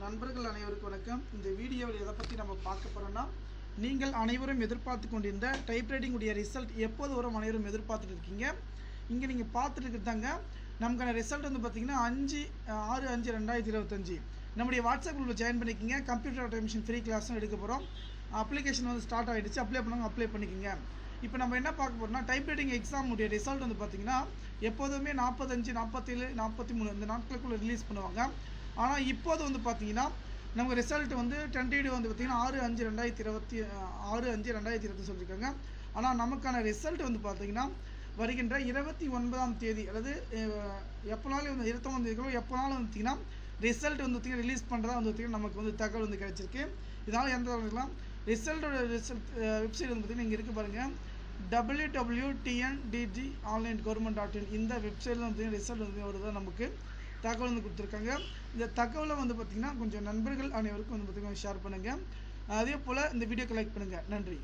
நண்பர்கள் அனைவருக்கும் வணக்கம். இந்த வீடியோவில் எதை பற்றி நம்ம பார்க்க போகிறோம்னா, நீங்கள் அனைவரும் எதிர்பார்த்து கொண்டிருந்த டைப்ரைட்டிங் உடைய ரிசல்ட் எப்போது வரும் அனைவரும் எதிர்பார்த்துட்டு இருக்கீங்க. இங்கே நீங்கள் பார்த்துட்டு இருக்கிறதாங்க நமக்கான ரிசல்ட் வந்து பார்த்தீங்கன்னா 5/6/2025 நம்முடைய வாட்ஸ்அப் குரூப்பில் ஜாயின் பண்ணிக்கிங்க. கம்ப்யூட்டர் ஆட்டோமேஷன் ஃப்ரீ கிளாஸும் எடுக்க போகிறோம். அப்ளிகேஷன் வந்து ஸ்டார்ட் ஆகிடுச்சு. அப்ளை பண்ணுவாங்க, அப்ளை பண்ணிக்கோங்க. இப்போ நம்ம என்ன பார்க்க போகிறோம்னா, டைப்ரைட்டிங் எக்ஸாம் உடைய ரிசல்ட் வந்து பார்த்தீங்கன்னா எப்போதுமே 45, 47, 43 இந்த நாட்களுக்குள்ளே ரிலீஸ் பண்ணுவாங்க. ஆனால் இப்போது வந்து பார்த்தீங்கன்னா நமக்கு ரிசல்ட் வந்து டென்டேட்டிவ் வந்து பார்த்தீங்கன்னா 6/5/2026 சொல்லியிருக்காங்க. ஆனால் நமக்கான ரிசல்ட் வந்து பார்த்தீங்கன்னா வருகின்ற 29ஆம் தேதி, அதாவது எப்போனாலும் வந்து 29ஆம் தேதி எப்போனாலும் வந்துட்டிங்கன்னா ரிசல்ட் வந்து பார்த்திங்கன்னா ரிலீஸ் பண்ணுறதா வந்து பார்த்திங்கன்னா நமக்கு வந்து தகவல் வந்து கிடச்சிருக்கு. இதனால் எந்த இருக்கலாம் ரிசல்ட் வெப்சைட் வந்து பார்த்திங்கன்னா இங்கே இருக்குது பாருங்கள், www.tndgonline.in இந்த வெப்சைட்டில் வந்து ரிசல்ட் வந்து வருதான் நமக்கு தகவல் வந்து கொடுத்துருக்காங்க. இந்த தகவலை வந்து பார்த்திங்கன்னா கொஞ்சம் நண்பர்கள் அனைவருக்கும் வந்து பார்த்திங்கன்னா ஷேர் பண்ணுங்கள். அதே போல் இந்த வீடியோக்கு லைக் பண்ணுங்கள். நன்றி.